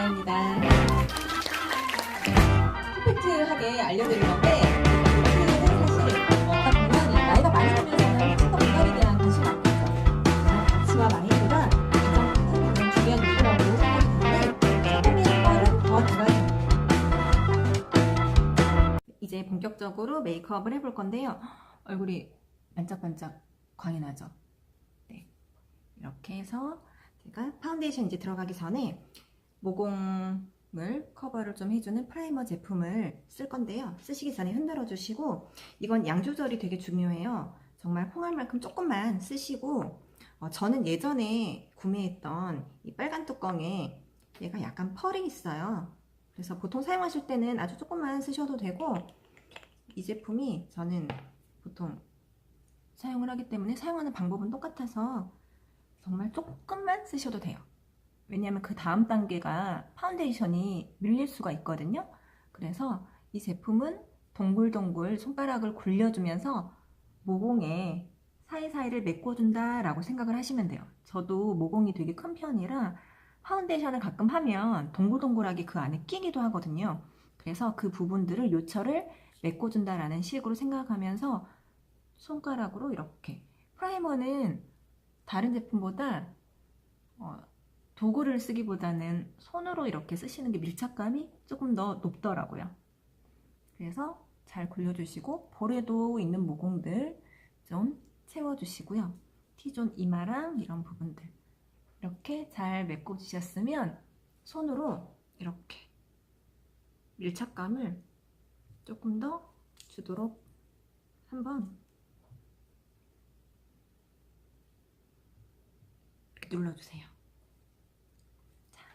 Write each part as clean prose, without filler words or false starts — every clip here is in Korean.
이나입니다. 퍼펙트하게 알려드릴 건데, 퍼펙트는 사실 딱 보면 나이가 많이 들면서는 훨씬 더 미각에 대한 관심이 많겠죠. 가치와 마인드가 가장 큰 그런 중요한 요소라고 생각이 드는데, 소금의 효과는 더 두 가지. 이제 본격적으로 메이크업을 해볼 건데요. 얼굴이 반짝반짝 광이 나죠? 네. 이렇게 해서 제가 파운데이션 이제 들어가기 전에 모공을 커버를 좀 해주는 프라이머 제품을 쓸 건데요. 쓰시기 전에 흔들어 주시고, 이건 양 조절이 되게 중요해요. 정말 포할 만큼 조금만 쓰시고, 저는 예전에 구매했던 이 빨간 뚜껑에 얘가 약간 펄이 있어요. 그래서 보통 사용하실 때는 아주 조금만 쓰셔도 되고, 이 제품이 저는 보통 사용을 하기 때문에 사용하는 방법은 똑같아서 정말 조금만 쓰셔도 돼요. 왜냐하면 그 다음 단계가 파운데이션이 밀릴 수가 있거든요. 그래서 이 제품은 동글동글 손가락을 굴려주면서 모공에 사이사이를 메꿔준다 라고 생각을 하시면 돼요. 저도 모공이 되게 큰 편이라 파운데이션을 가끔 하면 동글동글하게 그 안에 끼기도 하거든요. 그래서 그 부분들을 요철을 메꿔준다 라는 식으로 생각하면서 손가락으로 이렇게, 프라이머는 다른 제품보다 도구를 쓰기보다는 손으로 이렇게 쓰시는 게 밀착감이 조금 더 높더라고요. 그래서 잘 굴려주시고, 볼에도 있는 모공들 좀 채워주시고요. T존 이마랑 이런 부분들 이렇게 잘 메꿔주셨으면 손으로 이렇게 밀착감을 조금 더 주도록 한번 이렇게 눌러주세요.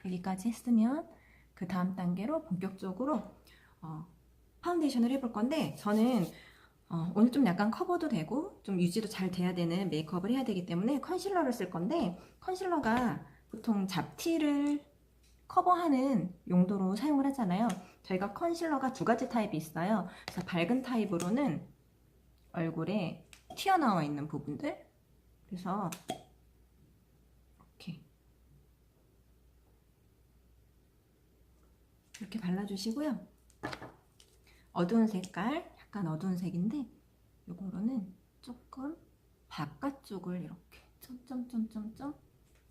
여기까지 했으면 그 다음 단계로 본격적으로 파운데이션을 해볼 건데, 저는 오늘 좀 약간 커버도 되고 좀 유지도 잘 돼야 되는 메이크업을 해야 되기 때문에 컨실러를 쓸 건데, 컨실러가 보통 잡티를 커버하는 용도로 사용을 하잖아요. 저희가 컨실러가 두 가지 타입이 있어요. 그래서 밝은 타입으로는 얼굴에 튀어나와 있는 부분들, 그래서 이렇게 발라주시고요. 어두운 색깔, 약간 어두운 색인데 이거로는 조금 바깥쪽을 이렇게 점점점점점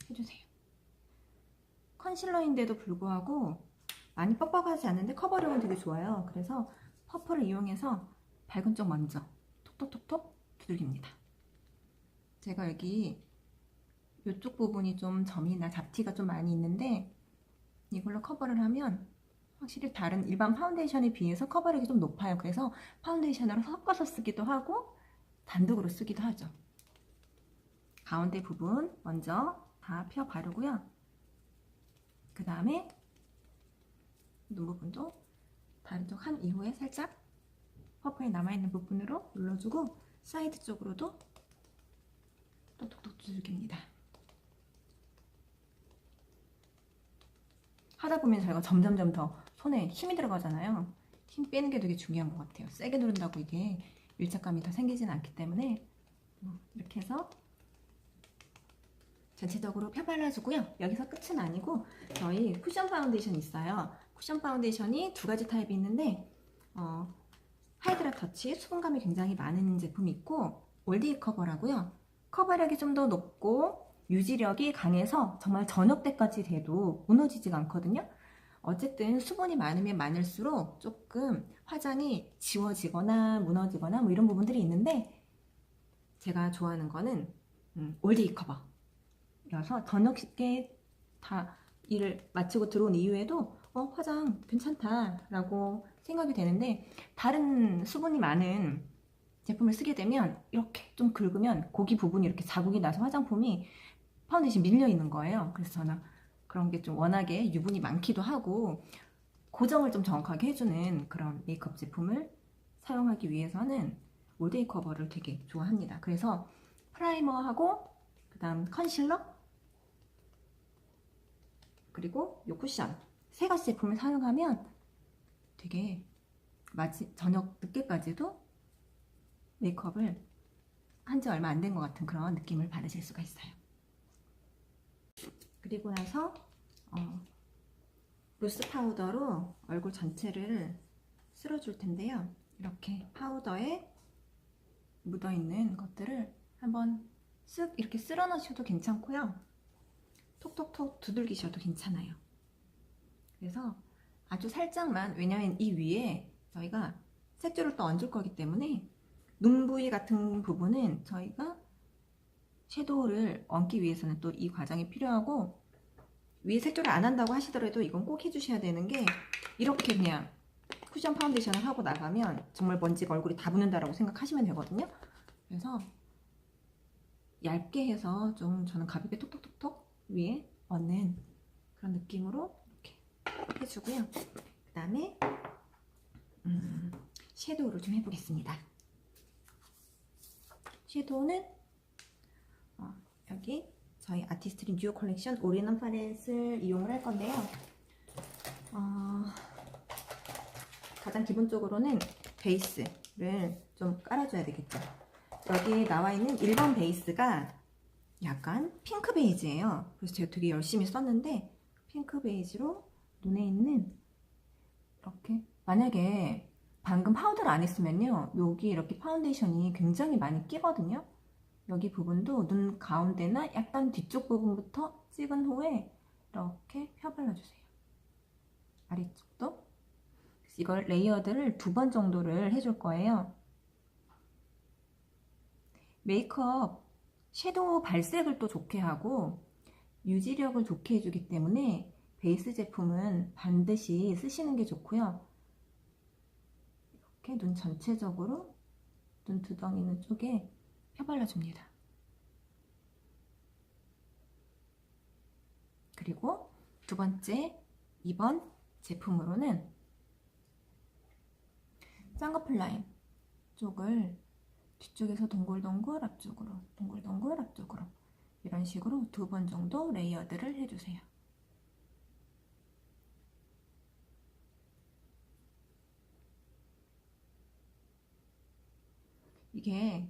해주세요. 컨실러인데도 불구하고 많이 뻑뻑하지 않은데 커버력은 되게 좋아요. 그래서 퍼프를 이용해서 밝은 쪽 먼저 톡톡톡톡 두들깁니다. 제가 여기 이쪽 부분이 좀 점이나 잡티가 좀 많이 있는데, 이걸로 커버를 하면 확실히 다른 일반 파운데이션에 비해서 커버력이 좀 높아요. 그래서 파운데이션으로 섞어서 쓰기도 하고 단독으로 쓰기도 하죠. 가운데 부분 먼저 다 펴 바르고요. 그 다음에 눈 부분도 다른 쪽 한 이후에 살짝 퍼프에 남아있는 부분으로 눌러주고, 사이드 쪽으로도 톡톡톡 두들깁니다. 하다 보면 저희가 점점점 더 손에 힘이 들어가잖아요. 힘 빼는 게 되게 중요한 것 같아요. 세게 누른다고 이게 밀착감이 더 생기진 않기 때문에 이렇게 해서 전체적으로 펴 발라주고요. 여기서 끝은 아니고 저희 쿠션 파운데이션 있어요. 쿠션 파운데이션이 두 가지 타입이 있는데, 하이드라 터치 수분감이 굉장히 많은 제품이 있고, 올데이 커버라고요. 커버력이 좀 더 높고 유지력이 강해서 정말 저녁 때까지 돼도 무너지지가 않거든요. 어쨌든 수분이 많으면 많을수록 조금 화장이 지워지거나 무너지거나 뭐 이런 부분들이 있는데, 제가 좋아하는 거는 올데이 커버여서 저녁 때 다 일을 마치고 들어온 이후에도 화장 괜찮다 라고 생각이 되는데, 다른 수분이 많은 제품을 쓰게 되면 이렇게 좀 긁으면 고기 부분이 이렇게 자국이 나서 화장품이 파운데이션 밀려 있는 거예요. 그래서 저는 그런 게 좀 워낙에 유분이 많기도 하고 고정을 좀 정확하게 해주는 그런 메이크업 제품을 사용하기 위해서는 올데이 커버를 되게 좋아합니다. 그래서 프라이머하고 그 다음 컨실러 그리고 요 쿠션 세 가지 제품을 사용하면 되게 저녁 늦게까지도 메이크업을 한 지 얼마 안 된 것 같은 그런 느낌을 받으실 수가 있어요. 그리고 나서 루스 파우더로 얼굴 전체를 쓸어줄 텐데요. 이렇게 파우더에 묻어있는 것들을 한번 쓱 이렇게 쓸어 넣으셔도 괜찮고요. 톡톡톡 두들기셔도 괜찮아요. 그래서 아주 살짝만, 왜냐하면 이 위에 저희가 색조를 또 얹을 거기 때문에 눈 부위 같은 부분은 저희가 섀도우를 얹기 위해서는 또 이 과정이 필요하고, 위에 색조를 안 한다고 하시더라도 이건 꼭 해주셔야 되는 게, 이렇게 그냥 쿠션 파운데이션을 하고 나가면 정말 먼지가 얼굴이 다 붙는다라고 생각하시면 되거든요. 그래서 얇게 해서 좀 저는 가볍게 톡톡톡톡 위에 얹는 그런 느낌으로 이렇게 해주고요. 그 다음에 섀도우를 좀 해보겠습니다. 섀도우는 여기 저희 아티스트리 뉴 컬렉션 올인원 팔렛을 이용을 할 건데요. 가장 기본적으로는 베이스를 좀 깔아줘야 되겠죠. 여기에 나와 있는 1번 베이스가 약간 핑크 베이지예요. 그래서 제가 되게 열심히 썼는데, 핑크 베이지로 눈에 있는 이렇게, 만약에 방금 파우더를 안 했으면요, 여기 이렇게 파운데이션이 굉장히 많이 끼거든요. 여기 부분도 눈 가운데나 약간 뒤쪽 부분부터 찍은 후에 이렇게 펴 발라주세요. 아래쪽도. 이걸 레이어드를 2번 정도를 해줄 거예요. 메이크업 섀도우 발색을 또 좋게 하고 유지력을 좋게 해주기 때문에 베이스 제품은 반드시 쓰시는 게 좋고요. 이렇게 눈 전체적으로 눈 두덩이 있는 쪽에 펴 발라줍니다. 그리고 두 번째 2번 제품으로는 쌍꺼풀 라인 쪽을 뒤쪽에서 동글동글 앞쪽으로, 동글동글 앞쪽으로, 이런 식으로 2번 정도 레이어드를 해주세요. 이게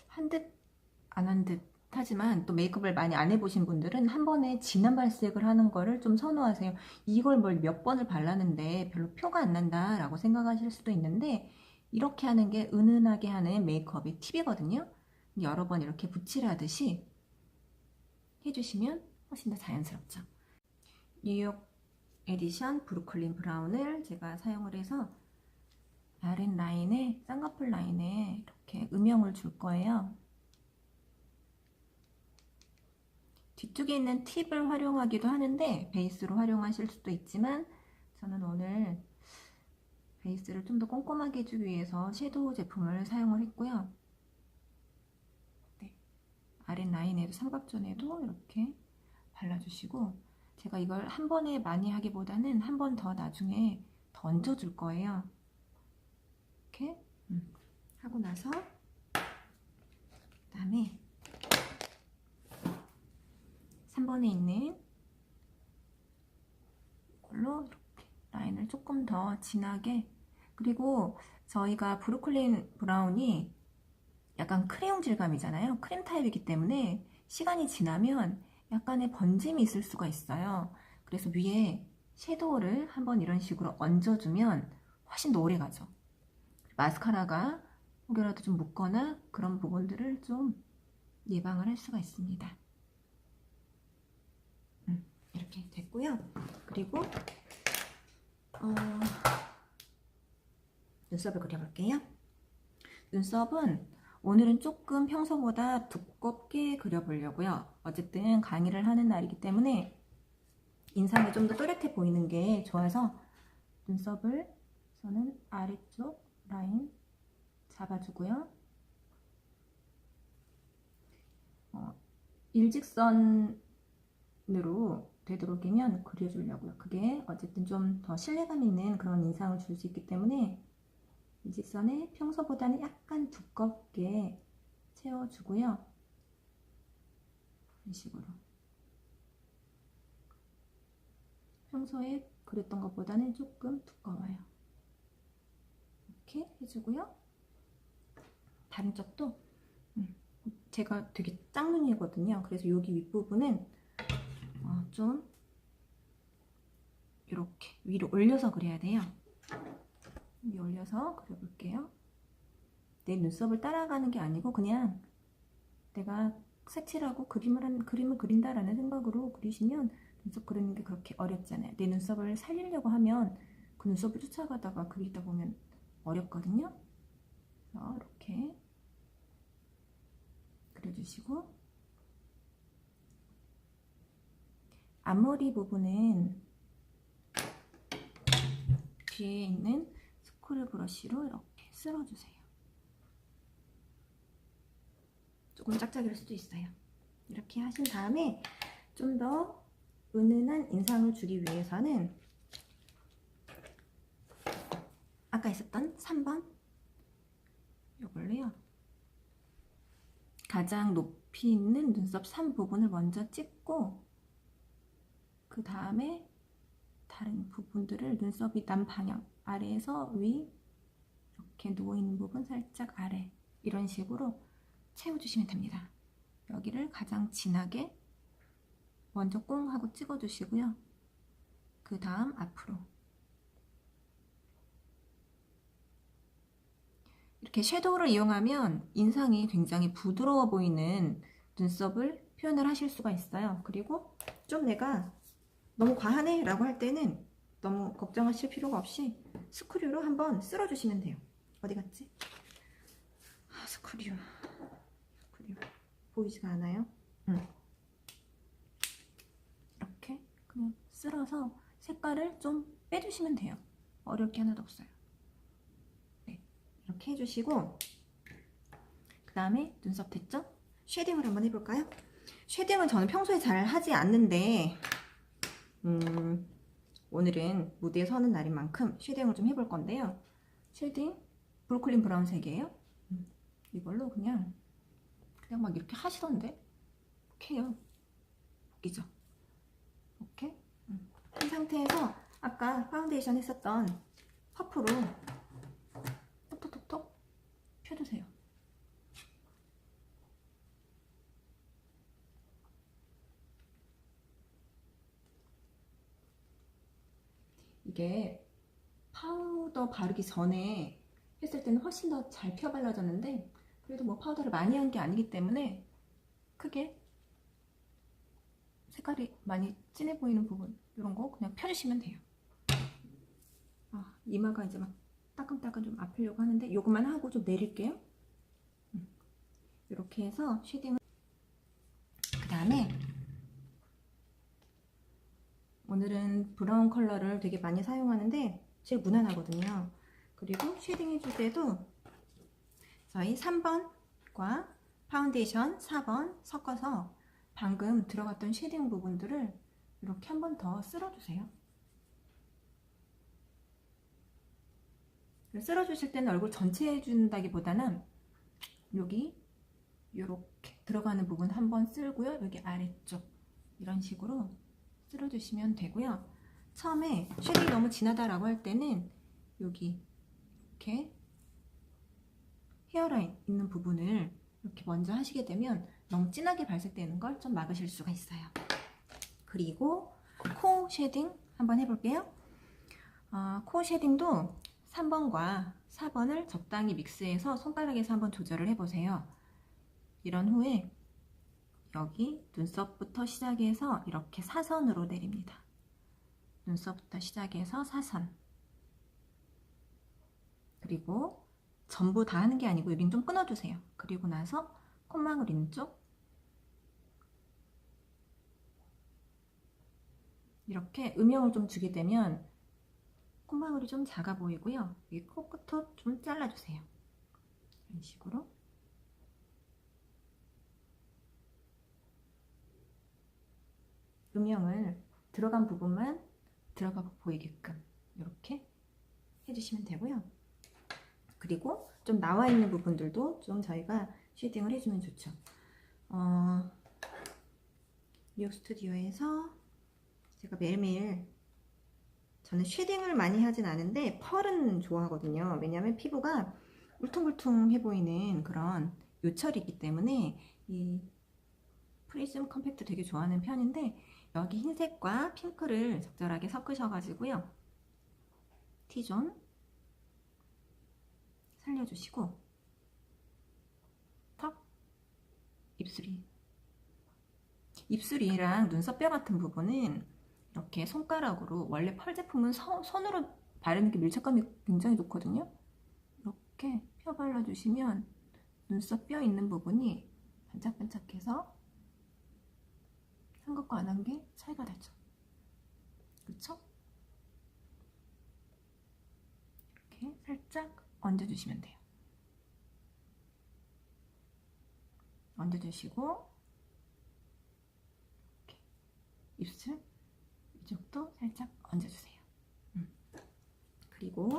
한 듯 안 한 듯 하지만, 또 메이크업을 많이 안 해보신 분들은 한 번에 진한 발색을 하는 거를 좀 선호하세요. 이걸 뭘 몇 번을 발랐는데 별로 표가 안 난다 라고 생각하실 수도 있는데, 이렇게 하는 게 은은하게 하는 메이크업의 팁이거든요. 여러 번 이렇게 붓칠하듯이 해주시면 훨씬 더 자연스럽죠. 뉴욕 에디션 브루클린 브라운을 제가 사용을 해서 아랫 라인에, 쌍꺼풀 라인에 이렇게 음영을 줄 거예요. 뒤쪽에 있는 팁을 활용하기도 하는데 베이스로 활용하실 수도 있지만, 저는 오늘 베이스를 좀 더 꼼꼼하게 해주기 위해서 섀도우 제품을 사용을 했고요. 네. 아랫 라인에도, 삼각존에도 이렇게 발라주시고, 제가 이걸 한 번에 많이 하기보다는 한 번 더 나중에 더 얹어줄 거예요. 이렇게 하고 나서, 그 다음에 3번에 있는 이걸로 이렇게 라인을 조금 더 진하게, 그리고 저희가 브루클린 브라운이 약간 크레용 질감이잖아요. 크림 타입이기 때문에 시간이 지나면 약간의 번짐이 있을 수가 있어요. 그래서 위에 섀도우를 한번 이런 식으로 얹어주면 훨씬 더 오래 가죠. 마스카라가 혹여라도 좀 묻거나 그런 부분들을 좀 예방을 할 수가 있습니다. 이렇게 됐고요. 그리고 눈썹을 그려볼게요. 눈썹은 오늘은 조금 평소보다 두껍게 그려보려고요. 어쨌든 강의를 하는 날이기 때문에 인상이 좀 더 또렷해 보이는 게 좋아서, 눈썹을 저는 아래쪽 라인 잡아주고요. 일직선으로 되도록이면 그려주려고요. 그게 어쨌든 좀 더 신뢰감 있는 그런 인상을 줄 수 있기 때문에 일직선에 평소보다는 약간 두껍게 채워주고요. 이런 식으로 평소에 그렸던 것보다는 조금 두꺼워요. 이렇게 해주고요. 다른 쪽도 제가 되게 짝눈이거든요. 그래서 여기 윗부분은 좀 이렇게 위로 올려서 그려야 돼요. 위로 올려서 그려볼게요. 내 눈썹을 따라가는 게 아니고 그냥 내가 색칠하고 그림을 그린다라는 생각으로 그리시면 눈썹 그리는 게 그렇게 어렵잖아요. 내 눈썹을 살리려고 하면 그 눈썹을 쫓아가다가 그리다 보면 어렵거든요. 이렇게 그려주시고, 앞머리 부분은 뒤에 있는 스크류 브러쉬로 이렇게 쓸어주세요. 조금 짝짝이일 수도 있어요. 이렇게 하신 다음에 좀 더 은은한 인상을 주기 위해서는 아까 있었던 3번 이걸로요, 가장 높이 있는 눈썹 3 부분을 먼저 찍고 그 다음에 다른 부분들을 눈썹이 난 방향, 아래에서 위 이렇게 누워있는 부분 살짝 아래, 이런 식으로 채워주시면 됩니다. 여기를 가장 진하게 먼저 꽁 하고 찍어주시고요. 그 다음 앞으로 이렇게 섀도우를 이용하면 인상이 굉장히 부드러워 보이는 눈썹을 표현을 하실 수가 있어요. 그리고 좀 내가 너무 과하네 라고 할 때는 너무 걱정하실 필요가 없이 스크류로 한번 쓸어주시면 돼요. 어디 갔지? 스크류 보이지가 않아요? 이렇게 그냥 쓸어서 색깔을 좀 빼주시면 돼요. 어려울 게 하나도 없어요. 네, 이렇게 해주시고, 그 다음에 눈썹 됐죠? 쉐딩을 한번 해볼까요? 쉐딩은 저는 평소에 잘 하지 않는데 오늘은 무대에 서는 날인 만큼 쉐딩을 좀 해볼 건데요. 쉐딩 브로콜린 브라운색이에요. 이걸로 그냥 막 이렇게 하시던데 이렇게 해요. 웃기죠? 이렇게 한 상태에서 아까 파운데이션 했었던 퍼프로 톡톡톡톡 펴주세요. 이게 파우더 바르기 전에 했을 때는 훨씬 더 잘 펴 발라졌는데, 그래도 뭐 파우더를 많이 한 게 아니기 때문에 크게 색깔이 많이 진해 보이는 부분 이런 거 그냥 펴주시면 돼요. 이마가 이제 막 따끔따끔 좀 아프려고 하는데 요것만 하고 좀 내릴게요. 이렇게 해서 쉐딩을, 그 다음에 오늘은 브라운 컬러를 되게 많이 사용하는데 제일 무난하거든요. 그리고 쉐딩 해줄 때도 저희 3번과 파운데이션 4번 섞어서 방금 들어갔던 쉐딩 부분들을 이렇게 한 번 더 쓸어주세요. 쓸어주실 때는 얼굴 전체 해준다기보다는 여기 이렇게 들어가는 부분 한 번 쓸고요. 여기 아래쪽 이런 식으로 쓸어주시면 되고요. 처음에 쉐딩이 너무 진하다라고 할 때는 여기 이렇게 헤어라인 있는 부분을 이렇게 먼저 하시게 되면 너무 진하게 발색되는 걸 좀 막으실 수가 있어요. 그리고 코 쉐딩 한번 해볼게요. 코 쉐딩도 3번과 4번을 적당히 믹스해서 손가락에서 한번 조절을 해보세요. 이런 후에 여기 눈썹부터 시작해서 이렇게 사선으로 내립니다. 눈썹부터 시작해서 사선. 그리고 전부 다 하는 게 아니고 여긴 좀 끊어주세요. 그리고 나서 콧망울 있는 쪽 이렇게 음영을 좀 주게 되면 콧망울이 좀 작아 보이고요. 여기 코끝도 좀 잘라주세요. 이런 식으로. 음영을 들어간 부분만 들어가 보이게끔 이렇게 해주시면 되고요. 그리고 좀 나와 있는 부분들도 좀 저희가 쉐딩을 해주면 좋죠. 뉴욕 스튜디오에서 제가 매일매일, 저는 쉐딩을 많이 하진 않은데 펄은 좋아하거든요. 왜냐하면 피부가 울퉁불퉁해 보이는 그런 요철이 있기 때문에 이 프리즘 컴팩트 되게 좋아하는 편인데, 여기 흰색과 핑크를 적절하게 섞으셔가지고요. T존 살려주시고 턱, 입술이랑 눈썹뼈 같은 부분은 이렇게 손가락으로, 원래 펄 제품은 손으로 바르는 게 밀착감이 굉장히 좋거든요. 이렇게 펴 발라주시면 눈썹뼈 있는 부분이 반짝반짝해서 한 것과 안 한 게 차이가 나죠. 그쵸? 이렇게 살짝 얹어주시면 돼요. 얹어주시고 이렇게 입술 이쪽도 살짝 얹어주세요. 그리고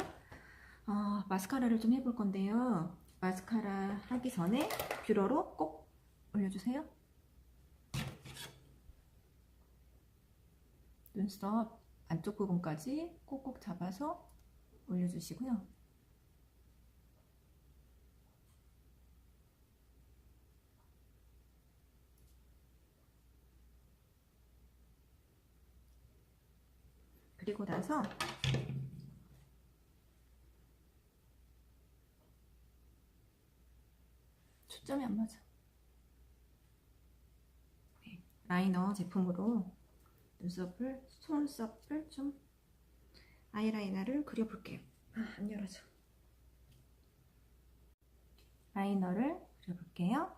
마스카라를 좀 해볼 건데요. 마스카라 하기 전에 뷰러로 꼭 올려주세요. 눈썹 안쪽 부분까지 꼭꼭 잡아서 올려주시고요. 그리고 나서 초점이 안 맞아. 네, 라이너 제품으로 속눈썹을 좀 아이라이너를 그려볼게요. 안 열어져. 라이너를 그려볼게요.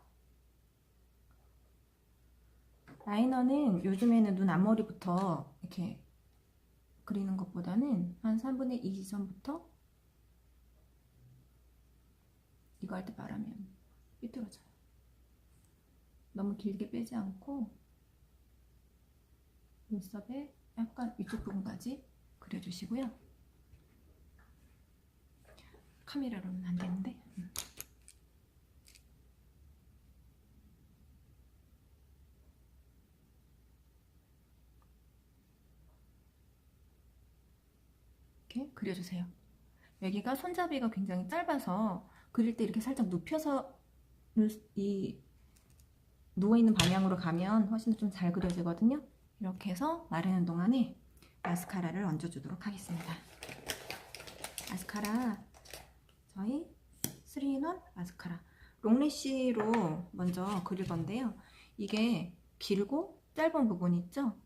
라이너는 요즘에는 눈 앞머리부터 이렇게 그리는 것보다는 한 3분의 2 지점부터 이거 할 때 바르면 삐뚤어져요. 너무 길게 빼지 않고 눈썹에 약간 위쪽 부분까지 그려주시고요. 카메라로는 안 되는데. 이렇게 그려주세요. 여기가 손잡이가 굉장히 짧아서 그릴 때 이렇게 살짝 눕혀서 누워있는 방향으로 가면 훨씬 좀 잘 그려지거든요. 이렇게 해서 마르는 동안에 마스카라를 얹어주도록 하겠습니다. 마스카라 저희 3인원 마스카라 롱래쉬로 먼저 그릴 건데요. 이게 길고 짧은 부분 있죠?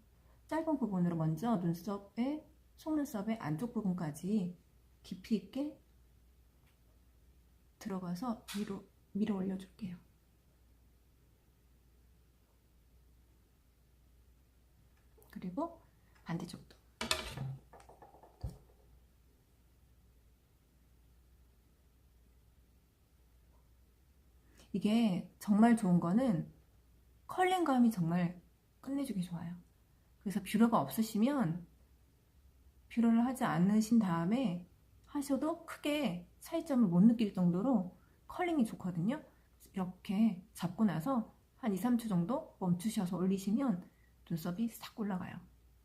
짧은 부분으로 먼저 속눈썹의 안쪽 부분까지 깊이 있게 들어가서 밀어 올려줄게요. 그리고 반대쪽도. 이게 정말 좋은 거는 컬링감이 정말 끝내주기 좋아요. 그래서 뷰러가 없으시면 뷰러를 하지 않으신 다음에 하셔도 크게 차이점을 못 느낄 정도로 컬링이 좋거든요. 이렇게 잡고 나서 한 2-3초 정도 멈추셔서 올리시면 눈썹이 싹 올라가요.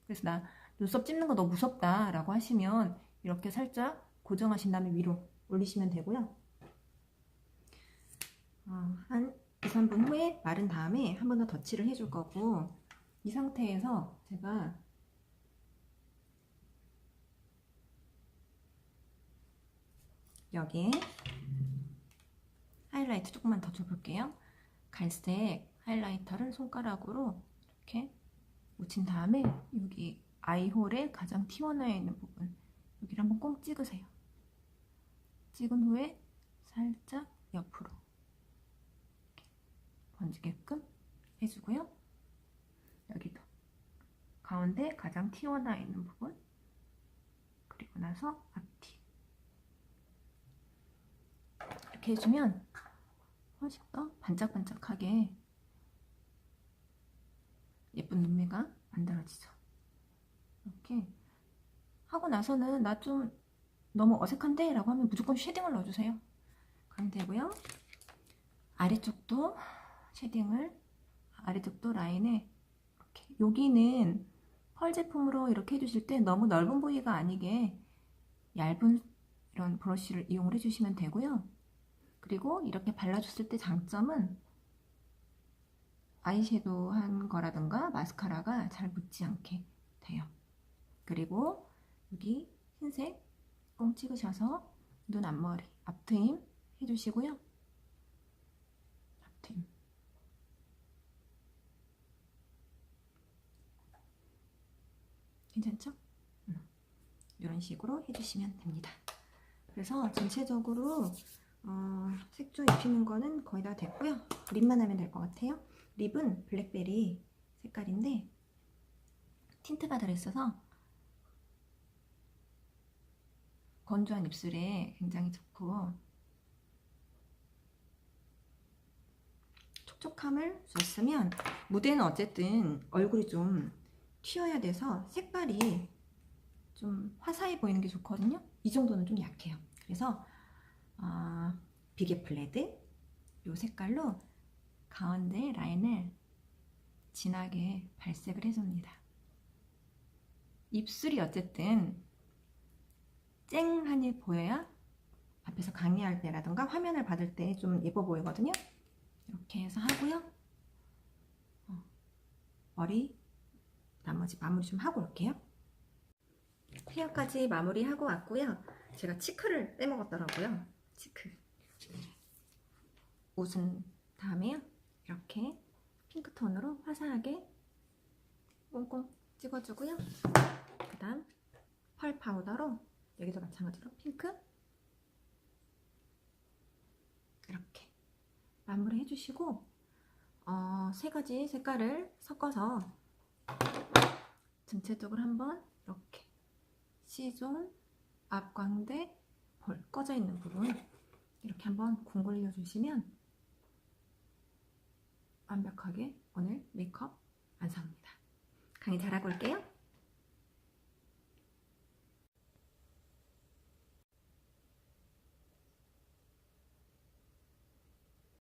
그래서 나 눈썹 찝는 거 너무 무섭다 라고 하시면 이렇게 살짝 고정하신 다음에 위로 올리시면 되고요. 한 2-3분 후에 마른 다음에 한 번 더 덧칠을 해줄 거고, 이 상태에서 제가 여기에 하이라이트 조금만 더 줘볼게요. 갈색 하이라이터를 손가락으로 이렇게 묻힌 다음에 여기 아이홀에 가장 튀어나와 있는 부분, 여기를 한번 꼭 찍으세요. 찍은 후에 살짝 옆으로 이렇게 번지게끔 해주고요. 여기도 가운데 가장 튀어나와 있는 부분, 그리고 나서 앞뒤 이렇게 해주면 훨씬 더 반짝반짝하게 예쁜 눈매가 만들어지죠. 이렇게 하고 나서는 나 좀 너무 어색한데? 라고 하면 무조건 쉐딩을 넣어주세요. 그럼 되고요. 아래쪽도 쉐딩을, 아래쪽도 라인에 이렇게, 여기는 펄 제품으로 이렇게 해주실 때 너무 넓은 부위가 아니게 얇은 이런 브러쉬를 이용을 해주시면 되고요. 그리고 이렇게 발라줬을 때 장점은 아이섀도우 한 거라든가 마스카라가 잘 묻지 않게 돼요. 그리고 여기 흰색 꽁 찍으셔서 눈 앞머리 앞트임 해주시고요. 앞트임. 괜찮죠? 이런 식으로 해주시면 됩니다. 그래서 전체적으로 색조 입히는 거는 거의 다 됐고요. 립만 하면 될 것 같아요. 립은 블랙베리 색깔인데 틴트가 들어있어서 건조한 입술에 굉장히 좋고 촉촉함을 줬으면, 무대는 어쨌든 얼굴이 좀 튀어야 돼서 색깔이 좀 화사해 보이는 게 좋거든요. 이 정도는 좀 약해요. 그래서 비게 플레드 이 색깔로 가운데 라인을 진하게 발색을 해줍니다. 입술이 어쨌든 쨍하니 보여야 앞에서 강의할 때라던가 화면을 받을 때 좀 예뻐 보이거든요. 이렇게 해서 하고요. 머리 나머지 마무리 좀 하고 올게요. 헤어까지 마무리하고 왔고요. 제가 치크를 빼먹었더라고요. 치크 웃은 다음에요. 이렇게 핑크톤으로 화사하게 꽁꽁 찍어주고요. 그 다음 펄 파우더로 여기도 마찬가지로 핑크 이렇게 마무리 해주시고 세 가지 색깔을 섞어서 전체적으로 한번 이렇게 C존, 앞광대, 볼 꺼져 있는 부분 이렇게 한번 공굴려 주시면 완벽하게 오늘 메이크업 완성입니다. 강의 잘하고 올게요.